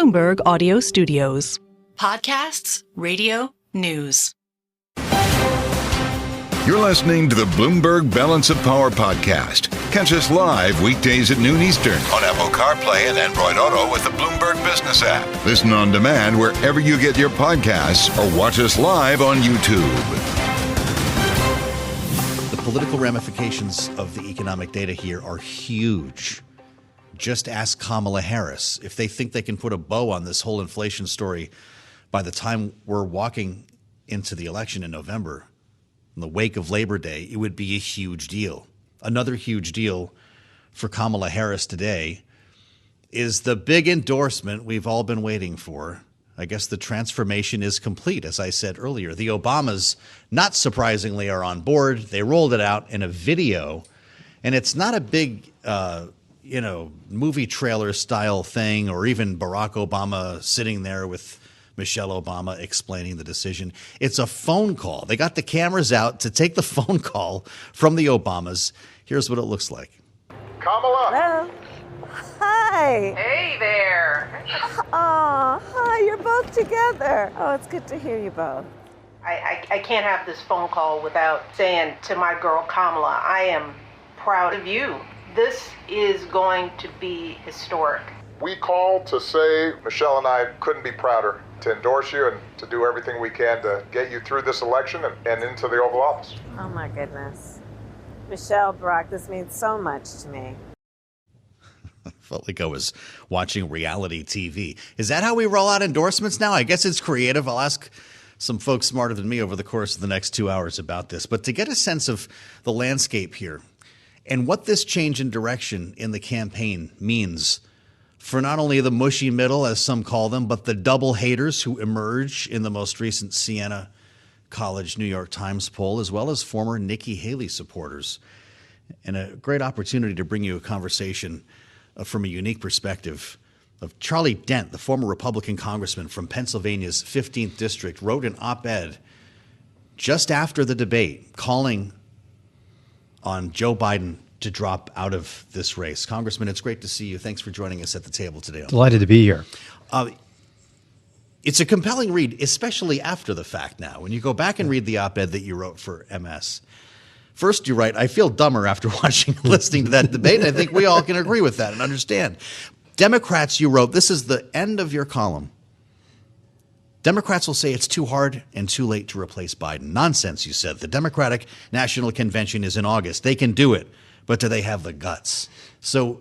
Bloomberg Audio Studios. Podcasts, radio, news. You're listening to the Bloomberg Balance of Power podcast. Catch us live weekdays at noon Eastern on Apple CarPlay and Android Auto with the Bloomberg Business app. Listen on demand wherever you get your podcasts or watch us live on YouTube. The political ramifications of the economic data here are huge. Just ask Kamala Harris if they think they can put a bow on this whole inflation story by the time we're walking into the election in November. In the wake of Labor Day, it would be a huge deal. Another huge deal for Kamala Harris today is the big endorsement we've all been waiting for. I guess the transformation is complete, as I said earlier. The Obamas, not surprisingly, are on board. They rolled it out in a video, and it's not a big, movie trailer style thing, or even Barack Obama sitting there with Michelle Obama explaining the decision. It's a phone call. They got the cameras out to take the phone call from the Obamas. Here's what it looks like. Kamala. Hello. Hi. Hey there. Oh, hi. You're both together. Oh, it's good to hear you both. I can't have this phone call without saying to my girl Kamala, I am proud of you. This is going to be historic. We called to say Michelle and I couldn't be prouder to endorse you and to do everything we can to get you through this election and into the Oval Office. Oh, my goodness. Michelle, Barack, this means so much to me. Felt like I was watching reality TV. Is that how we roll out endorsements now? I guess it's creative. I'll ask some folks smarter than me over the course of the next 2 hours about this. But to get a sense of the landscape here and what this change in direction in the campaign means for not only the mushy middle, as some call them, but the double haters who emerge in the most recent Siena College New York Times poll, as well as former Nikki Haley supporters. And a great opportunity to bring you a conversation from a unique perspective of Charlie Dent, the former Republican congressman from Pennsylvania's 15th district, wrote an op-ed just after the debate calling on Joe Biden to drop out of this race. Congressman, it's great to see you. Thanks for joining us at the table today. Delighted to be here. It's a compelling read, especially after the fact now. When you go back and read the op-ed that you wrote for MS, first you write, I feel dumber after listening to that debate. And I think we all can agree with that and understand. Democrats, you wrote, this is the end of your column. Democrats will say it's too hard and too late to replace Biden. Nonsense, you said. The Democratic National Convention is in August. They can do it. But do they have the guts? So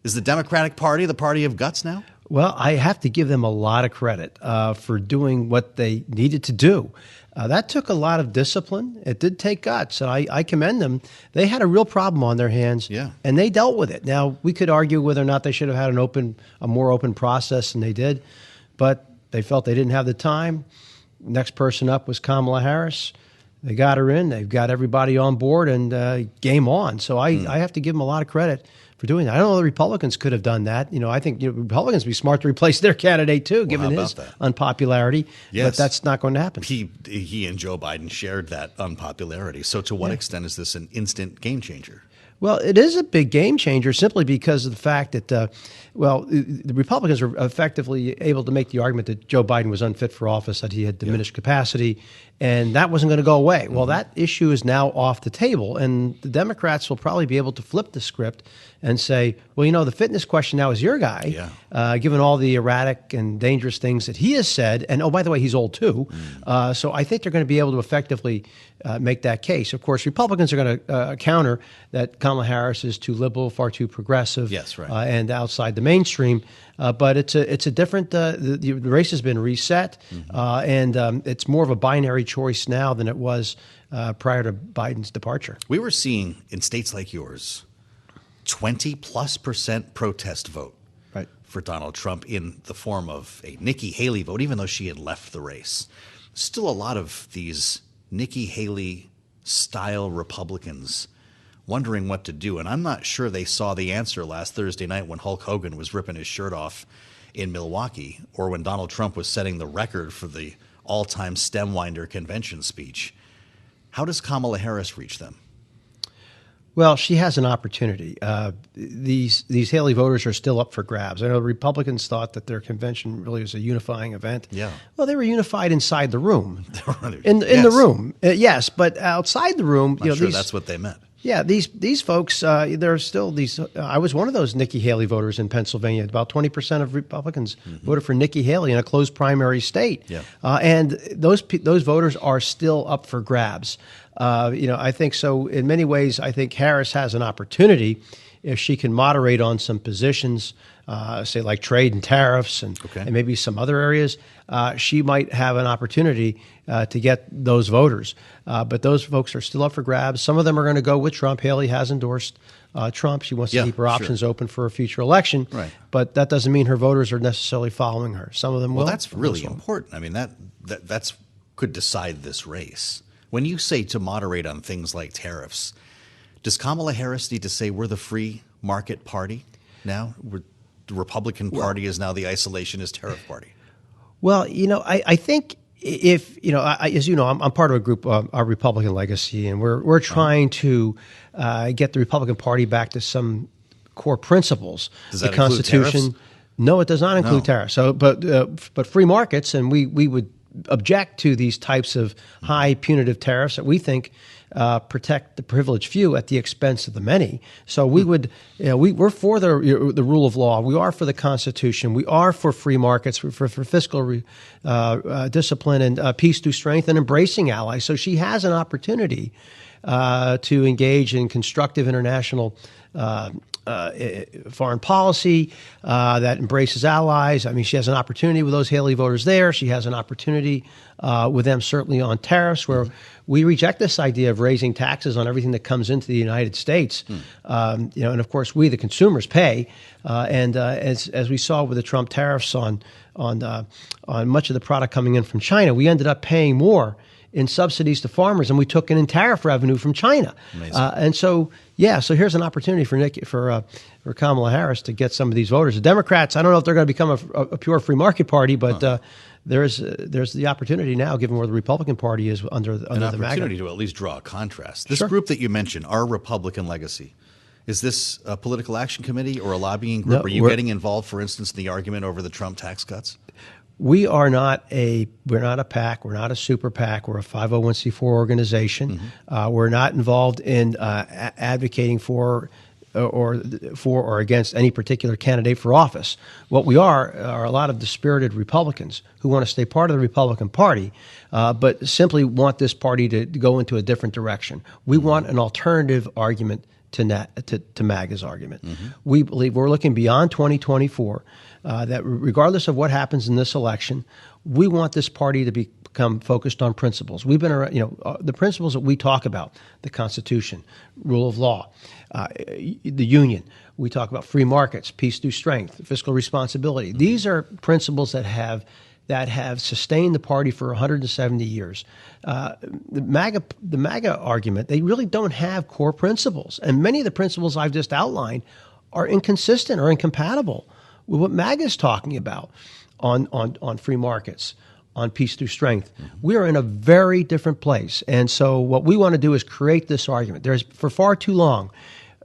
is the Democratic Party the party of guts now? Well, I have to give them a lot of credit for doing what they needed to do. That took a lot of discipline. It did take guts. And I commend them. They had a real problem on their hands, and they dealt with it. Now, we could argue whether or not they should have had a more open process than they did, but they felt they didn't have the time. Next person up was Kamala Harris. They got her in. They've got everybody on board, and game on. So I have to give them a lot of credit for doing that. I don't know the Republicans could have done that. I think Republicans would be smart to replace their candidate too, given his unpopularity. Yes. But that's not going to happen. He and Joe Biden shared that unpopularity. So to what extent is this an instant game changer? Well, it is a big game changer simply because of the fact that, the Republicans were effectively able to make the argument that Joe Biden was unfit for office, that he had diminished capacity, and that wasn't going to go away. Well, that issue is now off the table, and the Democrats will probably be able to flip the script and say, well, the fitness question now is your guy, given all the erratic and dangerous things that he has said. And, oh, by the way, he's old too. So I think they're going to be able to effectively make that case. Of course, Republicans are going to counter that Kamala Harris is too liberal, far too progressive, and outside the mainstream. But it's a different. The race has been reset, and it's more of a binary choice now than it was prior to Biden's departure. We were seeing in states like yours 20+% protest vote for Donald Trump in the form of a Nikki Haley vote, even though she had left the race. Still a lot of these Nikki Haley style Republicans wondering what to do. And I'm not sure they saw the answer last Thursday night when Hulk Hogan was ripping his shirt off in Milwaukee, or when Donald Trump was setting the record for the all-time stem winder convention speech. How does Kamala Harris reach them? Well, she has an opportunity. These Haley voters are still up for grabs. I know the Republicans thought that their convention really was a unifying event. Yeah. Well, they were unified inside the room. in Yes. the room, yes, but outside the room, I'm sure that's what they meant. Yeah, these folks, there are still these. I was one of those Nikki Haley voters in Pennsylvania. About 20% of Republicans voted for Nikki Haley in a closed primary state. Yeah. And those voters are still up for grabs. I think so. In many ways, I think Harris has an opportunity if she can moderate on some positions, say like trade and tariffs and maybe some other areas. She might have an opportunity to get those voters. But those folks are still up for grabs. Some of them are going to go with Trump. Haley has endorsed Trump. She wants to keep her options open for a future election. Right. But that doesn't mean her voters are necessarily following her. Some of them will. Well, that's really important. I mean, that's could decide this race. When you say to moderate on things like tariffs, does Kamala Harris need to say we're the free market party now? The Republican Party is now the isolationist tariff party. Well, I think if, as you know, I'm part of a group, our Republican Legacy, and we're trying to get the Republican Party back to some core principles. Does that the Constitution? include tariffs? No, it does not include tariffs. So, but free markets, and we would object to these types of high punitive tariffs that we think protect the privileged few at the expense of the many. So we would, we're for the rule of law. We are for the Constitution. We are for free markets, for fiscal discipline and peace through strength and embracing allies. So she has an opportunity to engage in constructive international foreign policy that embraces allies. I mean, she has an opportunity with those Haley voters there. She has an opportunity with them certainly on tariffs, where we reject this idea of raising taxes on everything that comes into the United States. And of course, we the consumers pay. And as we saw with the Trump tariffs on much of the product coming in from China, we ended up paying more in subsidies to farmers than we took in tariff revenue from China. And so here's an opportunity for Kamala Harris to get some of these voters. The Democrats, I don't know if they're going to become a pure free market party, but there's the opportunity now, given where the Republican Party is under the MAGA. An opportunity to at least draw a contrast. This group that you mentioned, our Republican Legacy, is this a political action committee or a lobbying group? Are you getting involved, for instance, in the argument over the Trump tax cuts? We're not a PAC. We're not a super PAC. We're a 501c4 organization. We're not involved in advocating for or against any particular candidate for office. What we are a lot of dispirited Republicans who want to stay part of the Republican Party, but simply want this party to go into a different direction. We want an alternative argument to MAGA's argument. We believe we're looking beyond 2024. That regardless of what happens in this election, we want this party to become focused on principles. We've been around, the principles that we talk about: the Constitution, rule of law, the Union. We talk about free markets, peace through strength, fiscal responsibility. These are principles that have sustained the party for 170 years. The MAGA argument, they really don't have core principles, and many of the principles I've just outlined are inconsistent or incompatible with what MAGA is talking about on free markets, on peace through strength. We are in a very different place. And so what we want to do is create this argument. For far too long,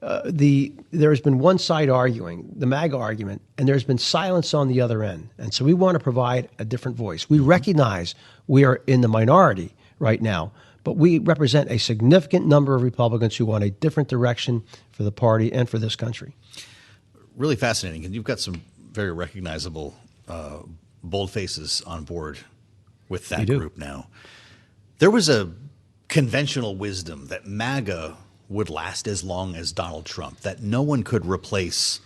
there has been one side arguing, the MAGA argument, and there's been silence on the other end. And so we want to provide a different voice. We recognize we are in the minority right now, but we represent a significant number of Republicans who want a different direction for the party and for this country. Really fascinating. And you've got some very recognizable bold faces on board with that group now. There was a conventional wisdom that MAGA would last as long as Donald Trump, that no one could replace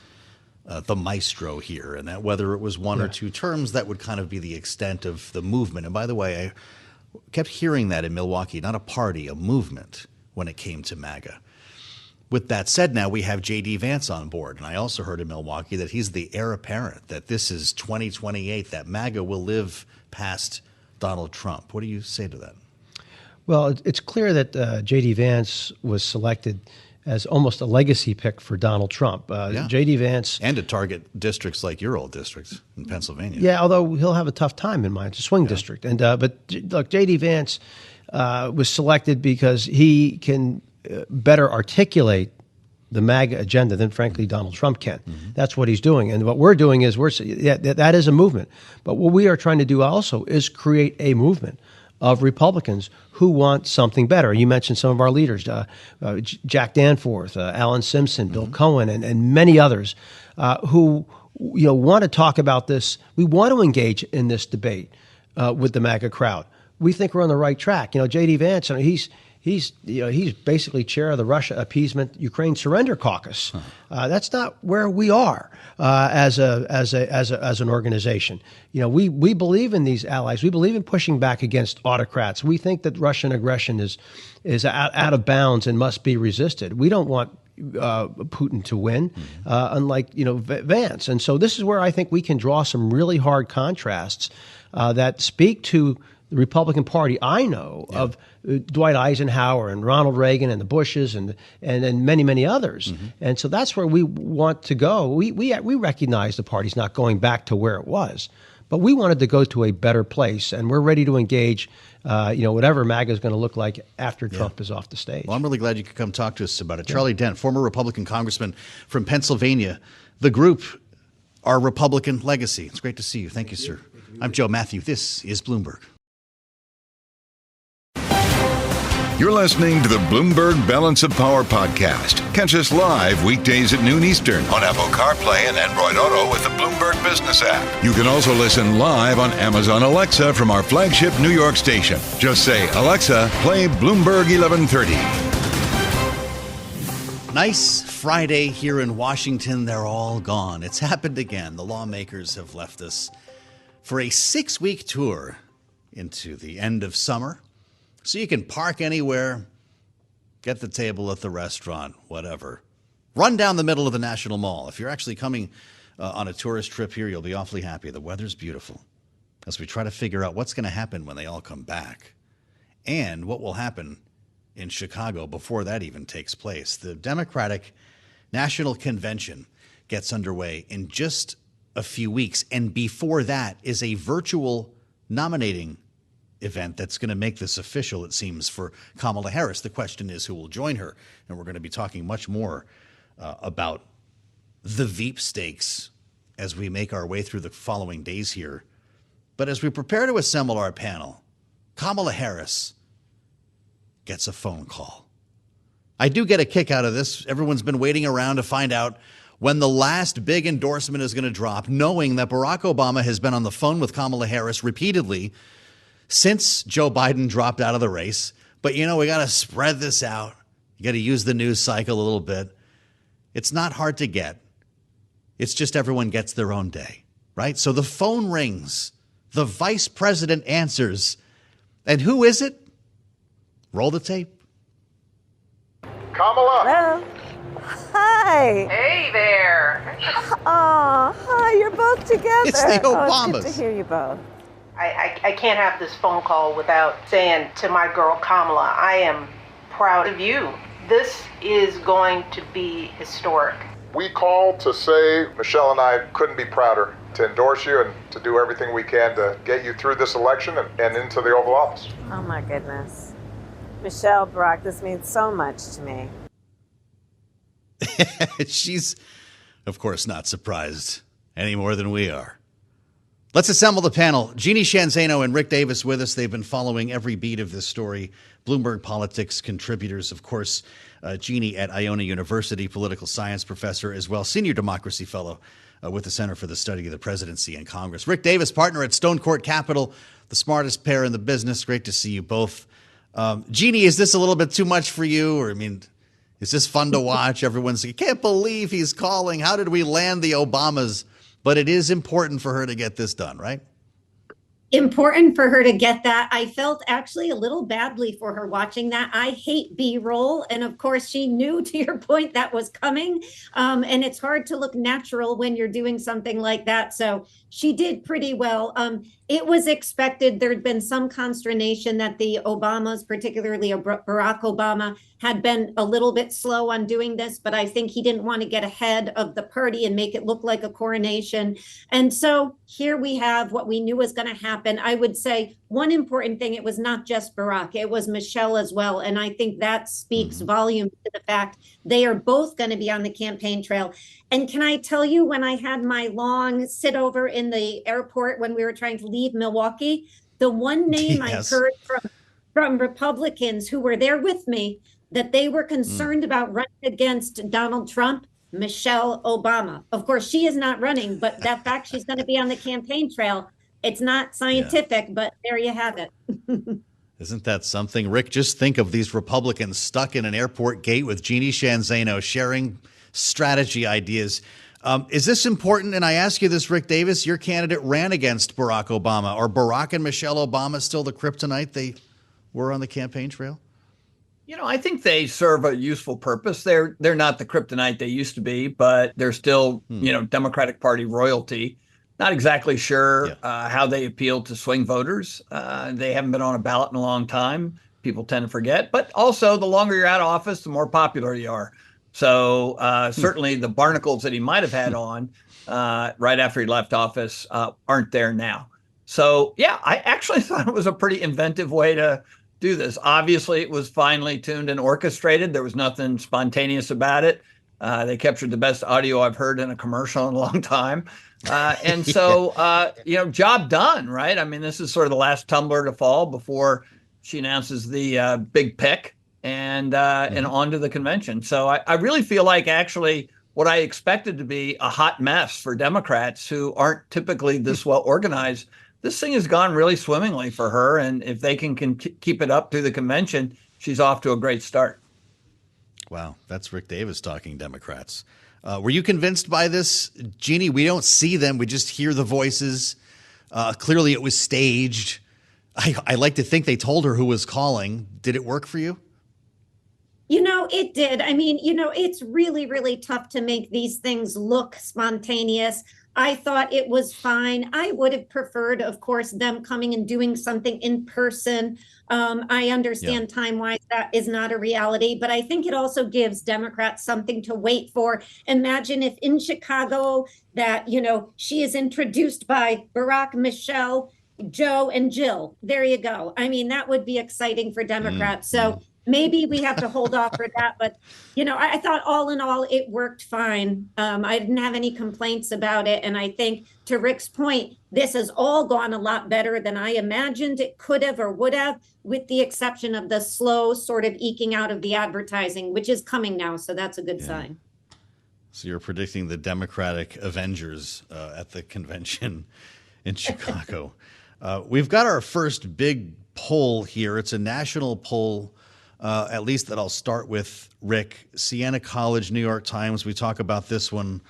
the maestro here, and that whether it was one or two terms, that would kind of be the extent of the movement. And by the way, I kept hearing that in Milwaukee, not a party, a movement when it came to MAGA. With that said, now we have J.D. Vance on board, and I also heard in Milwaukee that he's the heir apparent, that this is 2028, that MAGA will live past Donald Trump. What do you say to that? Well, it's clear that J.D. Vance was selected as almost a legacy pick for Donald Trump. J.D. Vance... And to target districts like your old district in Pennsylvania. Yeah, although he'll have a tough time in mind. It's a swing district. And but look, J.D. Vance was selected because he can better articulate the MAGA agenda than, frankly, Donald Trump can. That's what he's doing. And what we're doing is that is a movement. But what we are trying to do also is create a movement of Republicans who want something better. You mentioned some of our leaders, Jack Danforth, Alan Simpson, Bill Cohen, and many others who want to talk about this. We want to engage in this debate with the MAGA crowd. We think we're on the right track. J.D. Vance, he's basically chair of the Russia Appeasement Ukraine Surrender Caucus. That's not where we are as an organization. We believe in these allies. We believe in pushing back against autocrats. We think that Russian aggression is out of bounds and must be resisted. We don't want Putin to win, unlike Vance. And so this is where I think we can draw some really hard contrasts that speak to the Republican Party I know of Dwight Eisenhower and Ronald Reagan and the Bushes and many, many others. And so that's where we want to go. We recognize the party's not going back to where it was, but we wanted to go to a better place, and we're ready to engage whatever MAGA is going to look like after Trump is off the stage. Well, I'm really glad you could come talk to us about it. Charlie Dent, former Republican congressman from Pennsylvania. The group, Our Republican Legacy. It's great to see you. Thank you, sir. I'm Joe Mathieu. This is Bloomberg. You're listening to the Bloomberg Balance of Power podcast. Catch us live weekdays at noon Eastern on Apple CarPlay and Android Auto with the Bloomberg Business app. You can also listen live on Amazon Alexa from our flagship New York station. Just say, Alexa, play Bloomberg 1130. Nice Friday here in Washington. They're all gone. It's happened again. The lawmakers have left us for a 6-week tour into the end of summer. So you can park anywhere, get the table at the restaurant, whatever. Run down the middle of the National Mall. If you're actually coming on a tourist trip here, you'll be awfully happy. The weather's beautiful as we try to figure out what's going to happen when they all come back and what will happen in Chicago before that even takes place. The Democratic National Convention gets underway in just a few weeks, and before that is a virtual nominating event that's going to make this official, it seems, for Kamala Harris. The question is who will join her, and we're going to be talking much more about the Veep stakes as we make our way through the following days here. But as we prepare to assemble our panel, Kamala Harris gets a phone call. I do get a kick out of this. Everyone's been waiting around to find out when the last big endorsement is going to drop, knowing that Barack Obama has been on the phone with Kamala Harris repeatedly since Joe Biden dropped out of the race. But, we got to spread this out. You got to use the news cycle a little bit. It's not hard to get. It's just everyone gets their own day, right? So the phone rings. The vice president answers. And who is it? Roll the tape. Kamala! Hello. Hi. Hey there. Oh, hi. You're both together. It's the Oh, it's good Obamas. to hear you both. I can't have this phone call without saying to my girl Kamala, I am proud of you. This is going to be historic. We called to say Michelle and I couldn't be prouder to endorse you and to do everything we can to get you through this election and into the Oval Office. Oh, my goodness. Michelle, Brock, this means so much to me. She's, of course, not surprised any more than we are. Let's assemble the panel. Jeanne, Zaino, and Rick Davis with us. They've been following every beat of this story. Bloomberg Politics contributors, of course. Jeanne at Iona University, political science professor, as well, senior democracy fellow with the Center for the Study of the Presidency and Congress. Rick Davis, partner at Stone Court Capital, the smartest pair in the business. Great to see you both. Jeanne, is this a little bit too much for you? Or, is this fun to watch? Everyone's saying, can't believe he's calling. How did we land the Obamas? But it is important for her to get this done, right? Important for her to get that. I felt actually a little badly for her watching that. I hate B-roll. And of course, she knew, to your point, that was coming. And it's hard to look natural when you're doing something like that. So she did pretty well. It was expected. There'd been some consternation that the Obamas, particularly Barack Obama, had been a little bit slow on doing this, but I think he didn't want to get ahead of the party and make it look like a coronation. And so here we have what we knew was going to happen. I would say one important thing, it was not just Barack, it was Michelle as well. And I think that speaks volumes to the fact they are both going to be on the campaign trail. And can I tell you, when I had my long sit over in the airport when we were trying to leave Milwaukee, the one name I heard from Republicans who were there with me that they were concerned about running against Donald Trump, Michelle Obama. Of course, she is not running, but that fact she's going to be on the campaign trail, it's not scientific, but there you have it. Isn't that something? Rick, just think of these Republicans stuck in an airport gate with Jeanne Zaino sharing strategy ideas. Is this important? And I ask you this, Rick Davis, your candidate ran against Barack Obama. Are Barack and Michelle Obama still the kryptonite they were on the campaign trail? I think they serve a useful purpose. They're not the kryptonite they used to be, but they're still, Democratic Party royalty. Not exactly sure how they appeal to swing voters. They haven't been on a ballot in a long time. People tend to forget. But also, the longer you're out of office, the more popular you are. So certainly the barnacles that he might have had on right after he left office aren't there now. So, I actually thought it was a pretty inventive way to do this. Obviously, it was finely tuned and orchestrated. There was nothing spontaneous about it. They captured the best audio I've heard in a commercial in a long time. And so, job done, right? I mean, this is sort of the last tumbler to fall before she announces the big pick and on to the convention. So I really feel like actually what I expected to be a hot mess for Democrats who aren't typically this well organized, this thing has gone really swimmingly for her. And if they can keep it up through the convention, she's off to a great start. Wow, that's Rick Davis talking Democrats. Were you convinced by this, Jeanne? We don't see them. We just hear the voices. Clearly, it was staged. I like to think they told her who was calling. Did it work for you? It did. I mean, it's really, really tough to make these things look spontaneous. I thought it was fine. I would have preferred, of course, them coming and doing something in person. I understand time-wise that is not a reality, but I think it also gives Democrats something to wait for. Imagine if in Chicago that, she is introduced by Barack, Michelle, Joe, and Jill. There you go. I mean, that would be exciting for Democrats. So maybe we have to hold off for that. But, I thought all in all, it worked fine. I didn't have any complaints about it. And I think to Rick's point, this has all gone a lot better than I imagined it could have or would have, with the exception of the slow sort of eking out of the advertising, which is coming now. So that's a good sign. So you're predicting the Democratic Avengers at the convention in Chicago. We've got our first big poll here. It's a national poll. At least that I'll start with, Rick. Siena College, New York Times. We talk about this one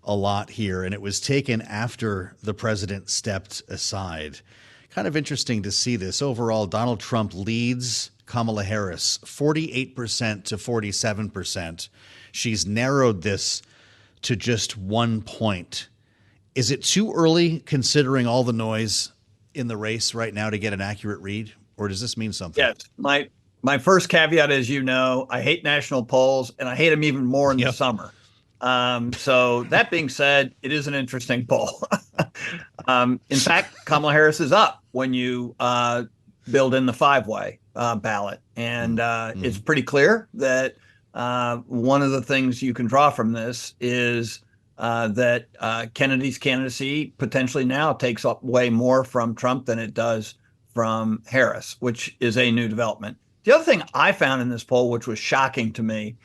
a lot here, and it was taken after the president stepped aside. Kind of interesting to see this. Overall, Donald Trump leads Kamala Harris 48% to 47%. She's narrowed this to just 1 point. Is it too early, considering all the noise in the race right now, to get an accurate read, or does this mean something? Yes, my first caveat is, I hate national polls, and I hate them even more in the summer. So that being said, it is an interesting poll. In fact, Kamala Harris is up when you build in the five-way ballot. And it's pretty clear that one of the things you can draw from this is that Kennedy's candidacy potentially now takes up way more from Trump than it does from Harris, which is a new development. The other thing I found in this poll, which was shocking to me,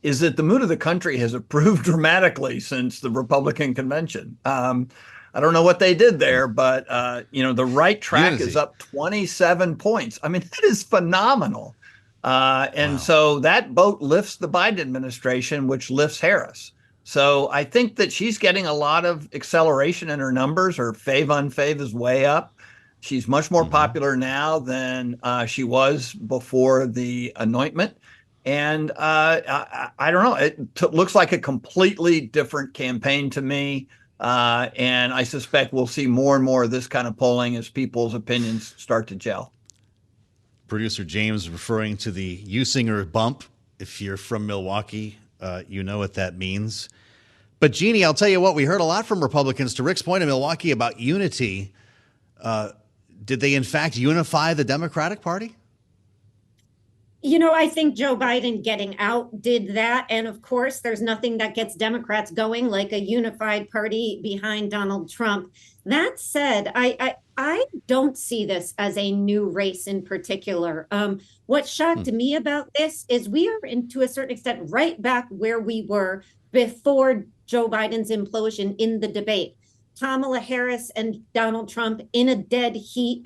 is that the mood of the country has improved dramatically since the Republican convention. I don't know what they did there, but the right track is up 27 points. I mean, that is phenomenal. So that boat lifts the Biden administration, which lifts Harris. So I think that she's getting a lot of acceleration in her numbers. Her fave-unfave is way up. She's much more popular now than she was before the anointment. And I don't know. It looks like a completely different campaign to me. And I suspect we'll see more and more of this kind of polling as people's opinions start to gel. Producer James referring to the Usinger bump. If you're from Milwaukee, you know what that means. But Jeanne, I'll tell you what, we heard a lot from Republicans, to Rick's point, in Milwaukee about unity. Did they, in fact, unify the Democratic Party? I think Joe Biden getting out did that. And of course, there's nothing that gets Democrats going like a unified party behind Donald Trump. That said, I don't see this as a new race in particular. What shocked me about this is we are, to a certain extent, right back where we were before Joe Biden's implosion in the debate. Kamala Harris and Donald Trump in a dead heat.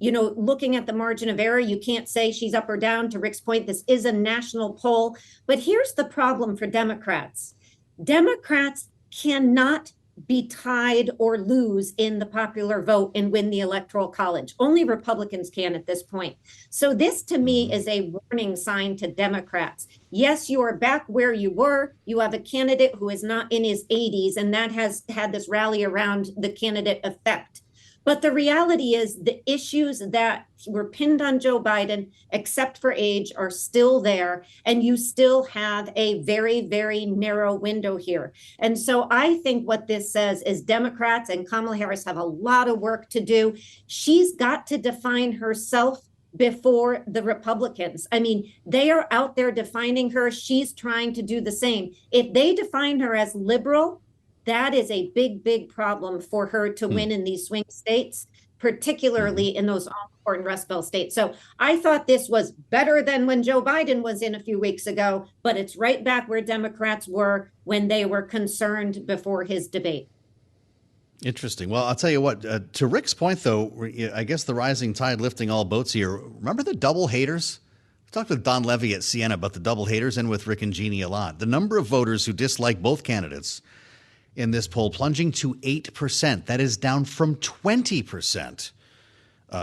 Looking at the margin of error, you can't say she's up or down. To Rick's point, this is a national poll. But here's the problem for Democrats. Democrats cannot be tied or lose in the popular vote and win the Electoral College. Only Republicans can at this point. So this, to me, is a warning sign to Democrats. Yes, you are back where you were. You have a candidate who is not in his 80s, and that has had this rally around the candidate effect. But the reality is the issues that were pinned on Joe Biden, except for age, are still there. And you still have a very, very narrow window here. And so I think what this says is Democrats and Kamala Harris have a lot of work to do. She's got to define herself before the Republicans. I mean, they are out there defining her. She's trying to do the same. If they define her as liberal, that is a big, big problem for her to win in these swing states, particularly in those all-important Rust Belt states. So I thought this was better than when Joe Biden was in a few weeks ago, but it's right back where Democrats were when they were concerned before his debate. Interesting. Well, I'll tell you what, to Rick's point, though, I guess the rising tide lifting all boats here. Remember the double haters? We talked with Don Levy at Siena about the double haters and with Rick and Jeanne a lot. The number of voters who dislike both candidates in this poll plunging to 8%. That is down from 20%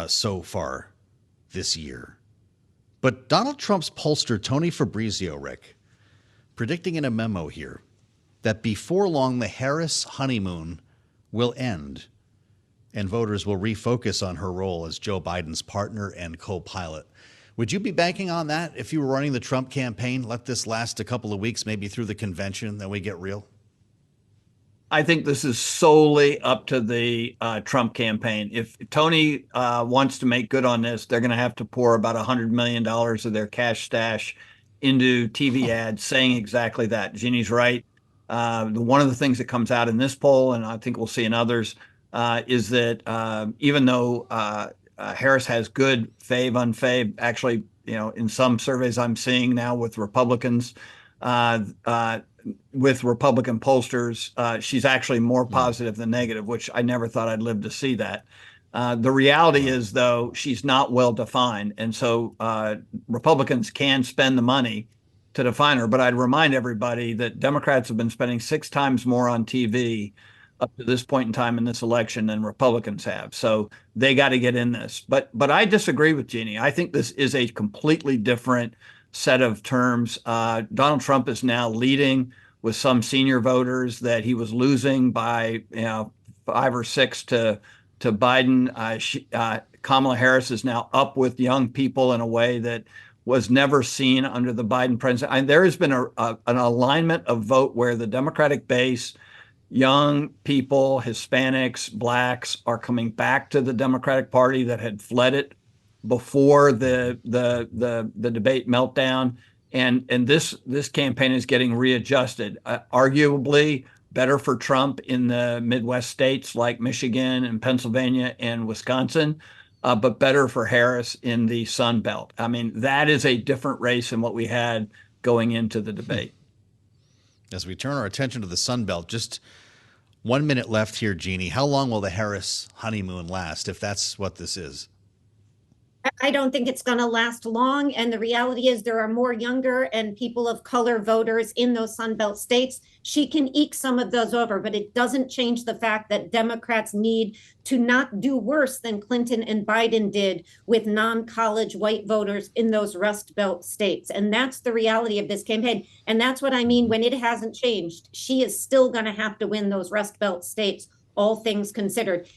so far this year. But Donald Trump's pollster, Tony Fabrizio, Rick, predicting in a memo here that before long the Harris honeymoon will end and voters will refocus on her role as Joe Biden's partner and co-pilot. Would you be banking on that if you were running the Trump campaign? Let this last a couple of weeks, maybe through the convention, then we get real? I think this is solely up to the Trump campaign. If Tony wants to make good on this, they're going to have to pour about $100 million of their cash stash into TV ads saying exactly that. Jeannie's right. One of the things that comes out in this poll, and I think we'll see in others, is that even though Harris has good unfave, actually, in some surveys I'm seeing now with Republicans, with Republican pollsters, she's actually more positive than negative, which I never thought I'd live to see that. The reality is, though, she's not well defined. And so Republicans can spend the money to define her. But I'd remind everybody that Democrats have been spending 6 times more on TV up to this point in time in this election than Republicans have. So they got to get in this. But I disagree with Jeannie. I think this is a completely different set of terms. Donald Trump is now leading with some senior voters that he was losing by 5 or 6 to Biden. Kamala Harris is now up with young people in a way that was never seen under the Biden presidency. And there has been an alignment of vote where the Democratic base, young people, Hispanics, blacks, are coming back to the Democratic Party that had fled it before the debate meltdown, and this campaign is getting readjusted. Arguably better for Trump in the Midwest states like Michigan and Pennsylvania and Wisconsin, but better for Harris in the Sun Belt. I mean, that is a different race than what we had going into the debate. As we turn our attention to the Sun Belt, just 1 minute left here, Jeannie. How long will the Harris honeymoon last, if that's what this is? I don't think it's going to last long. And the reality is there are more younger and people of color voters in those Sunbelt states. She can eke some of those over, but it doesn't change the fact that Democrats need to not do worse than Clinton and Biden did with non-college white voters in those Rust Belt states. And that's the reality of this campaign. And that's what I mean when it hasn't changed. She is still going to have to win those Rust Belt states, all things considered.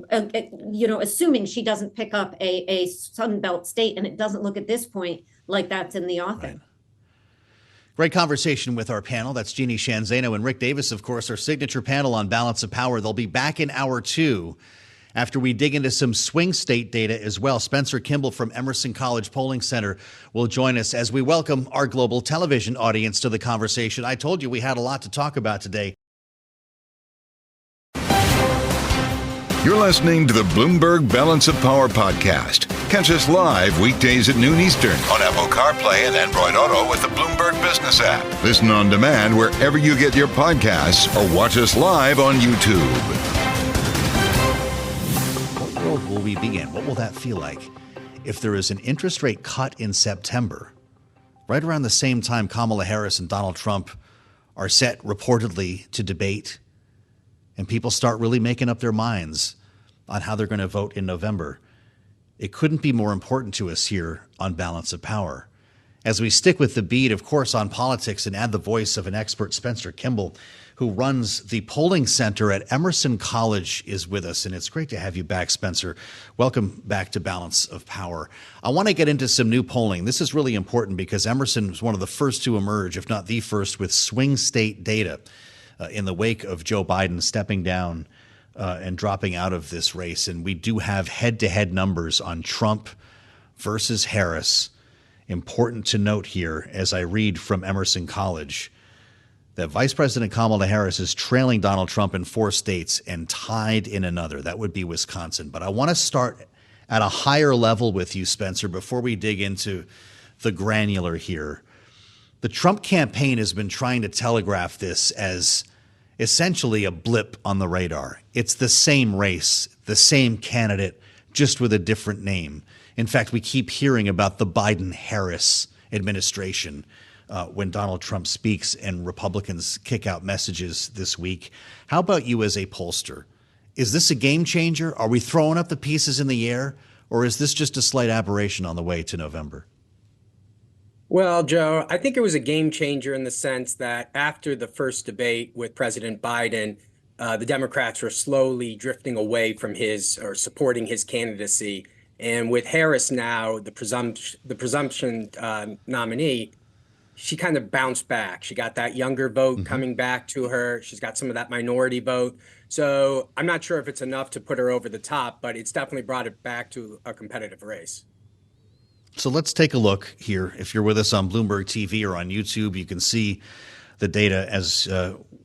Assuming she doesn't pick up a Sun Belt state, and it doesn't look at this point like that's in the offing. Right. Great conversation with our panel. That's Jeanne, Zaino, and Rick Davis, of course, our signature panel on Balance of Power. They'll be back in hour 2 after we dig into some swing state data as well. Spencer Kimball from Emerson College Polling Center will join us as we welcome our global television audience to the conversation. I told you we had a lot to talk about today. You're listening to the Bloomberg Balance of Power podcast. Catch us live weekdays at noon Eastern on Apple CarPlay and Android Auto with the Bloomberg Business app. Listen on demand wherever you get your podcasts or watch us live on YouTube. What world will we be in? What will that feel like if there is an interest rate cut in September, right around the same time Kamala Harris and Donald Trump are set reportedly to debate, and people start really making up their minds on how they're going to vote in November? It couldn't be more important to us here on Balance of Power. As we stick with the beat, of course, on politics and add the voice of an expert, Spencer Kimball, who runs the polling center at Emerson College, is with us. And it's great to have you back, Spencer. Welcome back to Balance of Power. I want to get into some new polling. This is really important because Emerson was one of the first to emerge, if not the first, with swing state data in the wake of Joe Biden stepping down and dropping out of this race. And we do have head-to-head numbers on Trump versus Harris. Important to note here, as I read from Emerson College, that Vice President Kamala Harris is trailing Donald Trump in 4 states and tied in another. That would be Wisconsin. But I want to start at a higher level with you, Spencer, before we dig into the granular here. The Trump campaign has been trying to telegraph this as essentially a blip on the radar. It's the same race, the same candidate, just with a different name. In fact, we keep hearing about the Biden-Harris administration when Donald Trump speaks and Republicans kick out messages this week. How about you as a pollster? Is this a game changer? Are we throwing up the pieces in the air? Or is this just a slight aberration on the way to November? Well, Joe, I think it was a game changer in the sense that after the first debate with President Biden, the Democrats were slowly drifting away from his or supporting his candidacy. And with Harris now, the presumption nominee, she kind of bounced back. She got that younger vote coming back to her. She's got some of that minority vote. So I'm not sure if it's enough to put her over the top, but it's definitely brought it back to a competitive race. So let's take a look here. If you're with us on Bloomberg TV or on YouTube, you can see the data as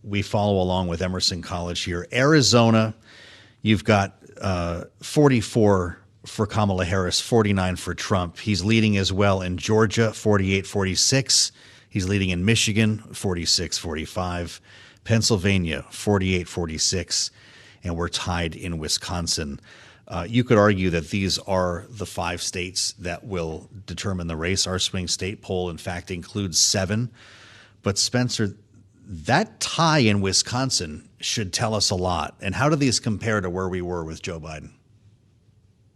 we follow along with Emerson College here. Arizona, you've got 44 for Kamala Harris, 49 for Trump. He's leading as well in Georgia, 48-46. He's leading in Michigan, 46-45. Pennsylvania, 48-46. And we're tied in Wisconsin. You could argue that these are the 5 states that will determine the race. Our swing state poll, in fact, includes 7. But Spencer, that tie in Wisconsin should tell us a lot. And how do these compare to where we were with Joe Biden?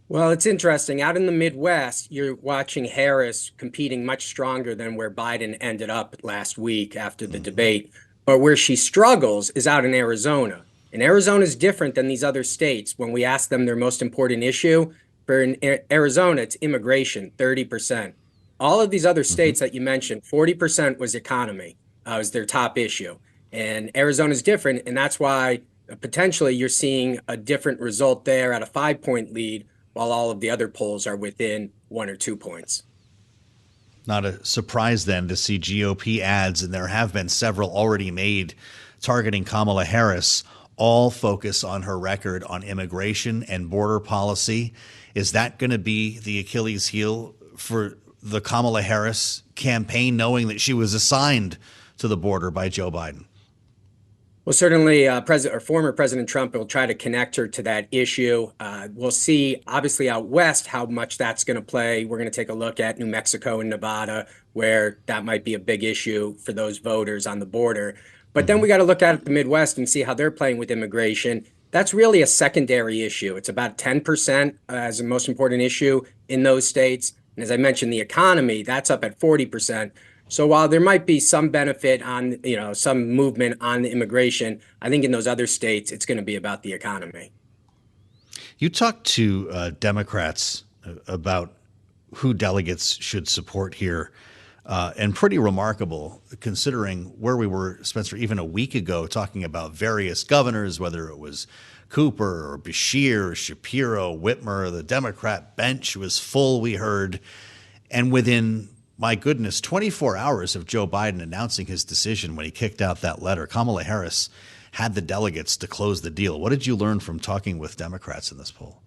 Well, it's interesting. Out in the Midwest, you're watching Harris competing much stronger than where Biden ended up last week after the debate. But where she struggles is out in Arizona. And Arizona is different than these other states. When we ask them their most important issue, for in Arizona, it's immigration, 30%. All of these other states that you mentioned, 40% was economy, was their top issue. And Arizona is different, and that's why potentially you're seeing a different result there at a 5-point lead, while all of the other polls are within 1 or 2 points. Not a surprise then to see GOP ads, and there have been several already made targeting Kamala Harris, all focus on her record on immigration and border policy. Is that going to be the Achilles heel for the Kamala Harris campaign, knowing that she was assigned to the border by Joe Biden? Well, certainly former President Trump will try to connect her to that issue. We'll see, obviously, out west how much that's going to play. We're going to take a look at New Mexico and Nevada, where that might be a big issue for those voters on the border. But then we got to look at the Midwest and see how they're playing with immigration. That's really a secondary issue. It's about 10% as the most important issue in those states. And as I mentioned, the economy, that's up at 40%. So while there might be some benefit on, some movement on the immigration, I think in those other states, it's going to be about the economy. You talked to Democrats about who delegates should support here. and pretty remarkable considering where we were, Spencer, even a week ago, talking about various governors, whether it was Cooper or Beshear, Shapiro, Whitmer. The Democrat bench was full, we heard. And within, my goodness, 24 hours of Joe Biden announcing his decision when he kicked out that letter, Kamala Harris had the delegates to close the deal. What did you learn from talking with Democrats in this poll?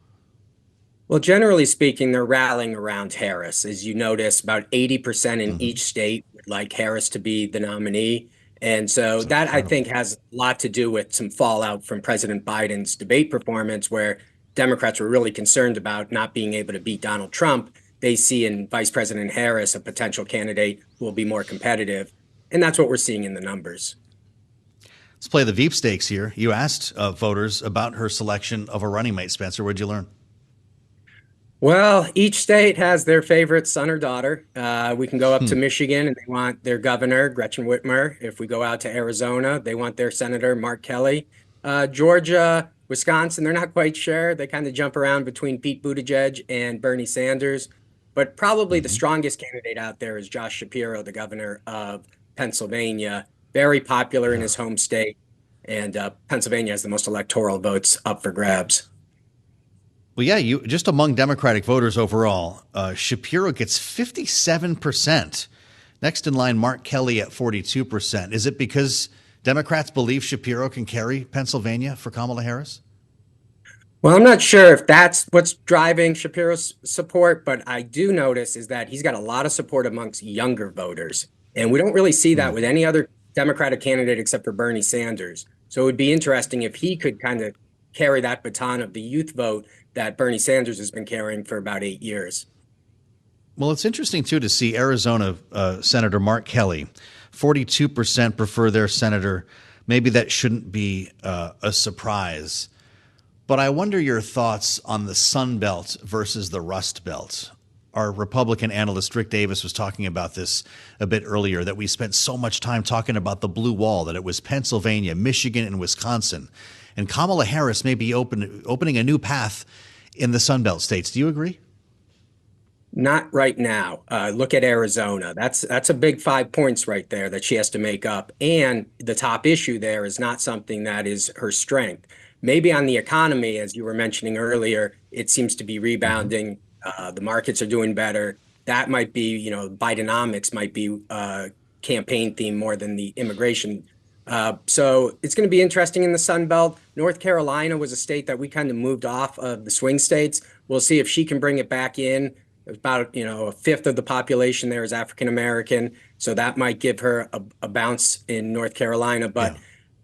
Well, generally speaking, they're rallying around Harris. As you notice, about 80% in each state would like Harris to be the nominee. And so that, I think, has a lot to do with some fallout from President Biden's debate performance, where Democrats were really concerned about not being able to beat Donald Trump. They see in Vice President Harris a potential candidate who will be more competitive. And that's what we're seeing in the numbers. Let's play the Veep stakes here. You asked voters about her selection of a running mate, Spencer. What'd you learn? Well, each state has their favorite son or daughter. We can go up to Michigan and they want their governor, Gretchen Whitmer. If we go out to Arizona, they want their senator, Mark Kelly. Georgia, Wisconsin, they're not quite sure. They kind of jump around between Pete Buttigieg and Bernie Sanders. But probably the strongest candidate out there is Josh Shapiro, the governor of Pennsylvania. Very popular in his home state. And Pennsylvania has the most electoral votes up for grabs. Well, yeah, you just among Democratic voters overall, Shapiro gets 57%. Next in line, Mark Kelly at 42%. Is it because Democrats believe Shapiro can carry Pennsylvania for Kamala Harris? Well, I'm not sure if that's what's driving Shapiro's support, but I do notice is that he's got a lot of support amongst younger voters. And we don't really see that with any other Democratic candidate except for Bernie Sanders. So it would be interesting if he could kind of carry that baton of the youth vote that Bernie Sanders has been carrying for about 8 years. Well, it's interesting, too, to see Arizona Senator Mark Kelly, 42% prefer their senator. Maybe that shouldn't be a surprise. But I wonder your thoughts on the Sun Belt versus the Rust Belt. Our Republican analyst Rick Davis was talking about this a bit earlier, that we spent so much time talking about the blue wall, that it was Pennsylvania, Michigan, and Wisconsin. And Kamala Harris may be opening a new path in the Sun Belt states. Do you agree? Not right now. Look at Arizona. That's a big 5 points right there that she has to make up. And the top issue there is not something that is her strength. Maybe on the economy, as you were mentioning earlier, it seems to be rebounding. The markets are doing better. That might be, Bidenomics might be a campaign theme more than the immigration. So it's going to be interesting in the Sun Belt. North Carolina was a state that we kind of moved off of the swing states. We'll see if she can bring it back in. About, a fifth of the population there is African American. So that might give her a bounce in North Carolina. But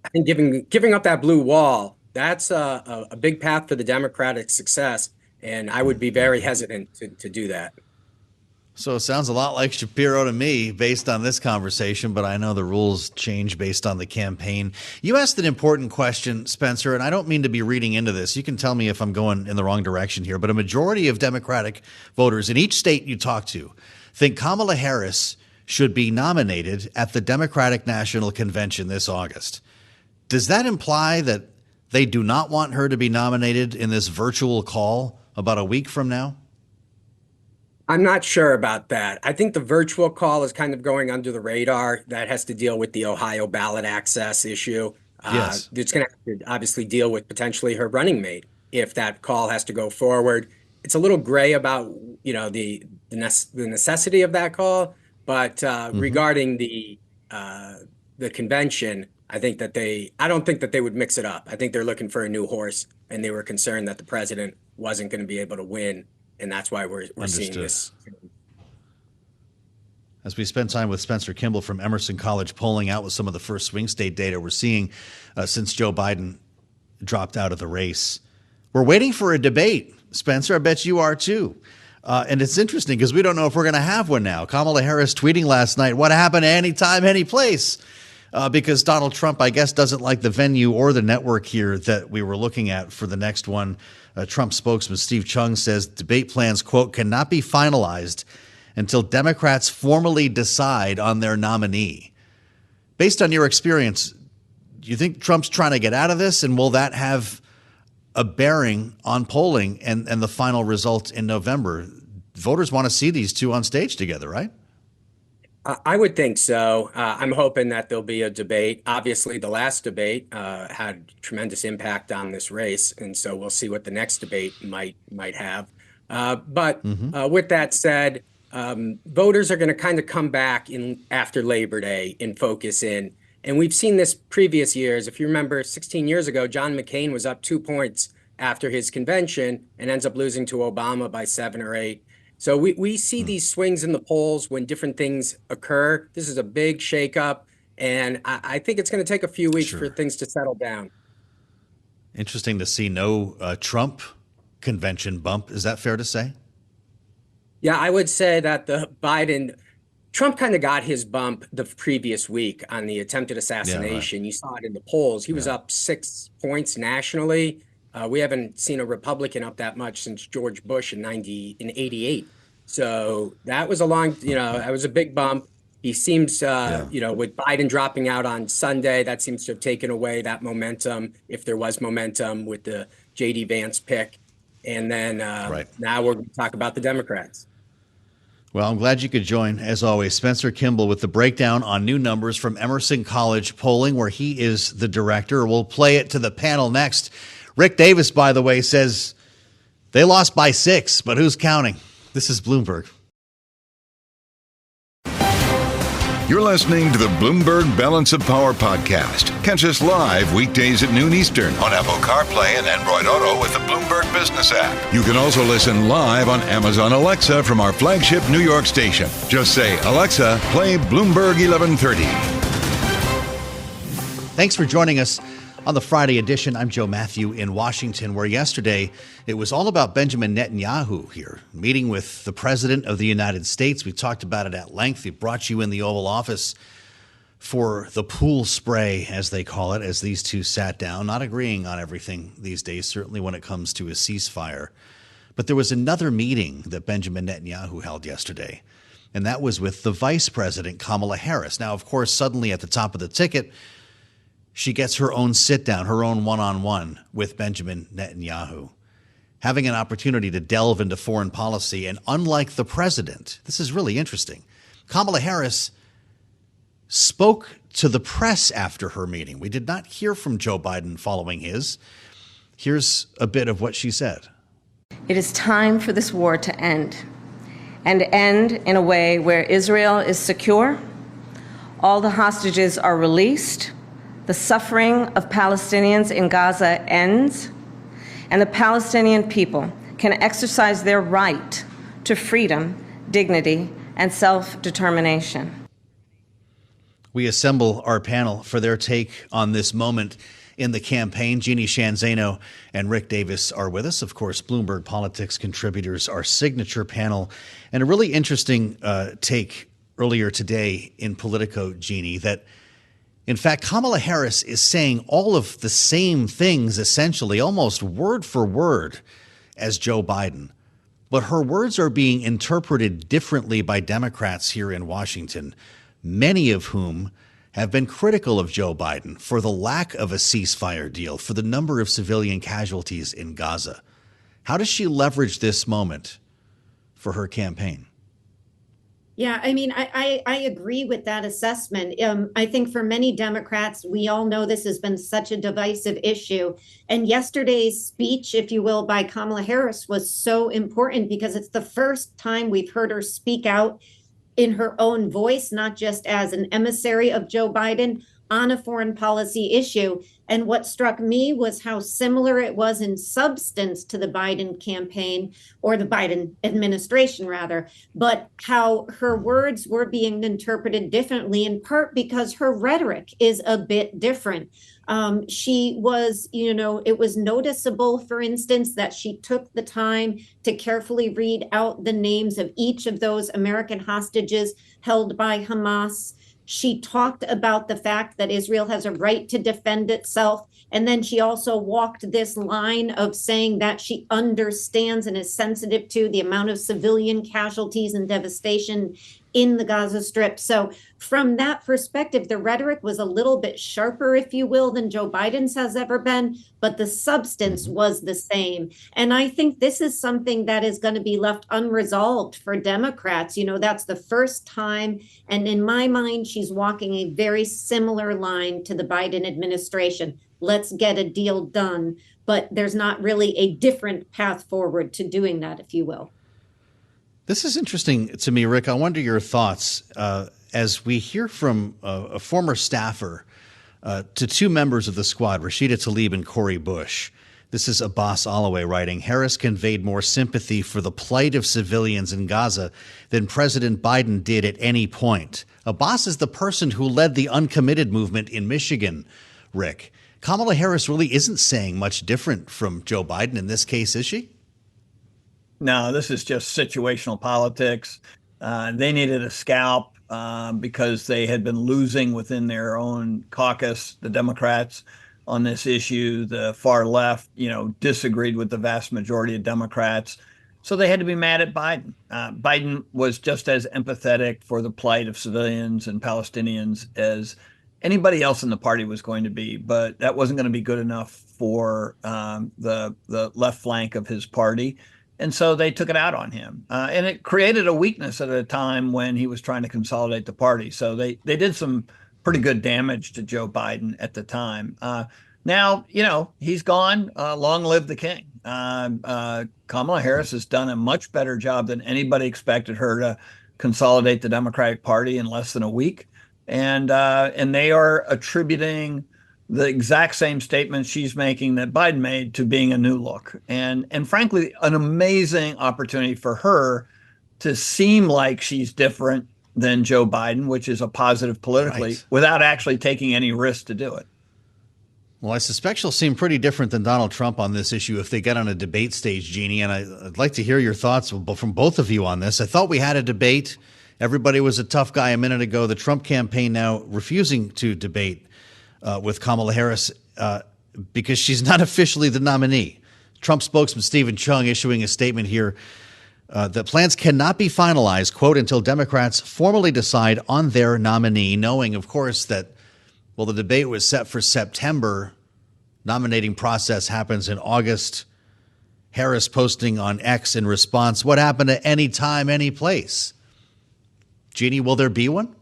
I think giving up that blue wall, that's a big path for the Democratic success. And I would be very hesitant to do that. So it sounds a lot like Shapiro to me based on this conversation, but I know the rules change based on the campaign. You asked an important question, Spencer, and I don't mean to be reading into this. You can tell me if I'm going in the wrong direction here, but a majority of Democratic voters in each state you talk to think Kamala Harris should be nominated at the Democratic National Convention this August. Does that imply that they do not want her to be nominated in this virtual call about a week from now? I'm not sure about that. I think the virtual call is kind of going under the radar. That has to deal with the Ohio ballot access issue. Yes. It's going to have to obviously deal with potentially her running mate if that call has to go forward. It's a little gray about, the necessity of that call. But regarding the convention, I don't think that they would mix it up. I think they're looking for a new horse, and they were concerned that the president wasn't going to be able to win. And that's why we're seeing this. As we spend time with Spencer Kimball from Emerson College polling out with some of the first swing state data we're seeing since Joe Biden dropped out of the race. We're waiting for a debate, Spencer. I bet you are too. And it's interesting because we don't know if we're going to have one now. Kamala Harris tweeting last night, what happened anytime, any place? Because Donald Trump, I guess, doesn't like the venue or the network here that we were looking at for the next one. Trump spokesman Steve Chung says debate plans, quote, cannot be finalized until Democrats formally decide on their nominee. Based on your experience, do you think Trump's trying to get out of this? And will that have a bearing on polling and the final result in November? Voters want to see these two on stage together, right? I would think so. I'm hoping that there'll be a debate. Obviously, the last debate had tremendous impact on this race, and so we'll see what the next debate might have. But with that said, voters are going to kind of come back in after Labor Day and focus in. And we've seen this previous years. If you remember, 16 years ago, John McCain was up 2 points after his convention and ends up losing to Obama by 7 or 8. So we see these swings in the polls when different things occur. This is a big shakeup, and I think it's going to take a few weeks for things to settle down. Interesting to see no Trump convention bump. Is that fair to say? Yeah, I would say that Trump kind of got his bump the previous week on the attempted assassination. Yeah, right. You saw it in the polls. He was up 6 points nationally. We haven't seen a Republican up that much since George Bush in 88. So that was that was a big bump. He seems, with Biden dropping out on Sunday, that seems to have taken away that momentum, if there was momentum with the J.D. Vance pick. And then now we're going to talk about the Democrats. Well, I'm glad you could join, as always, Spencer Kimball with the breakdown on new numbers from Emerson College polling, where he is the director. We'll play it to the panel next. Rick Davis, by the way, says they lost by 6, but who's counting? This is Bloomberg. You're listening to the Bloomberg Balance of Power podcast. Catch us live weekdays at noon Eastern on Apple CarPlay and Android Auto with the Bloomberg Business app. You can also listen live on Amazon Alexa from our flagship New York station. Just say, Alexa, play Bloomberg 1130. Thanks for joining us on the Friday edition. I'm Joe Mathieu in Washington, where yesterday it was all about Benjamin Netanyahu here, meeting with the President of the United States. We talked about it at length. We brought you in the Oval Office for the pool spray, as they call it, as these two sat down, not agreeing on everything these days, certainly when it comes to a ceasefire. But there was another meeting that Benjamin Netanyahu held yesterday, and that was with the Vice President, Kamala Harris. Now, of course, suddenly at the top of the ticket, she gets her own sit-down, her own one-on-one with Benjamin Netanyahu, having an opportunity to delve into foreign policy. And unlike the president, this is really interesting, Kamala Harris spoke to the press after her meeting. We did not hear from Joe Biden following his. Here's a bit of what she said. It is time for this war to end, and end in a way where Israel is secure, all the hostages are released, the suffering of Palestinians in Gaza ends, and the Palestinian people can exercise their right to freedom, dignity, and self-determination. We assemble our panel for their take on this moment in the campaign. Jeanne, Zaino, and Rick Davis are with us. Of course, Bloomberg Politics contributors, our signature panel. And a really interesting take earlier today in Politico, Jeanne, that in fact, Kamala Harris is saying all of the same things, essentially, almost word for word, as Joe Biden. But her words are being interpreted differently by Democrats here in Washington, many of whom have been critical of Joe Biden for the lack of a ceasefire deal, for the number of civilian casualties in Gaza. How does she leverage this moment for her campaign? Yeah, I mean, I agree with that assessment. I think for many Democrats, we all know this has been such a divisive issue. And yesterday's speech, if you will, by Kamala Harris was so important because it's the first time we've heard her speak out in her own voice, not just as an emissary of Joe Biden on a foreign policy issue. And what struck me was how similar it was in substance to the Biden campaign, or the Biden administration, rather, but how her words were being interpreted differently, in part because her rhetoric is a bit different. She was, it was noticeable, for instance, that she took the time to carefully read out the names of each of those American hostages held by Hamas. She talked about the fact that Israel has a right to defend itself. And then she also walked this line of saying that she understands and is sensitive to the amount of civilian casualties and devastation in the Gaza Strip. So from that perspective, the rhetoric was a little bit sharper, if you will, than Joe Biden's has ever been, but the substance was the same. And I think this is something that is going to be left unresolved for Democrats. You know, that's the first time. And in my mind, she's walking a very similar line to the Biden administration. Let's get a deal done. But there's not really a different path forward to doing that, if you will. This is interesting to me, Rick. I wonder your thoughts as we hear from a former staffer to two members of the squad, Rashida Tlaib and Cori Bush. This is Abbas Alaway writing, Harris conveyed more sympathy for the plight of civilians in Gaza than President Biden did at any point. Abbas is the person who led the uncommitted movement in Michigan, Rick. Kamala Harris really isn't saying much different from Joe Biden in this case, is she? No, this is just situational politics. They needed a scalp because they had been losing within their own caucus, the Democrats, on this issue. The far left, disagreed with the vast majority of Democrats. So they had to be mad at Biden. Biden was just as empathetic for the plight of civilians and Palestinians as anybody else in the party was going to be, but that wasn't going to be good enough for the left flank of his party. And so they took it out on him. And it created a weakness at a time when he was trying to consolidate the party. So they did some pretty good damage to Joe Biden at the time. Now, he's gone. Long live the king. Kamala Harris has done a much better job than anybody expected her to consolidate the Democratic Party in less than a week. And they are attributing the exact same statement she's making that Biden made to being a new look. And frankly, an amazing opportunity for her to seem like she's different than Joe Biden, which is a positive politically, without actually taking any risk to do it. Well, I suspect she'll seem pretty different than Donald Trump on this issue if they get on a debate stage, Jeanne. And I'd like to hear your thoughts from both of you on this. I thought we had a debate. Everybody was a tough guy a minute ago. The Trump campaign now refusing to debate with Kamala Harris because she's not officially the nominee. Trump spokesman Stephen Chung issuing a statement here that plans cannot be finalized, quote, until Democrats formally decide on their nominee, knowing, of course, that, well, the debate was set for September. Nominating process happens in August. Harris posting on X in response, what happened at any time, any place? Jeanne, will there be one?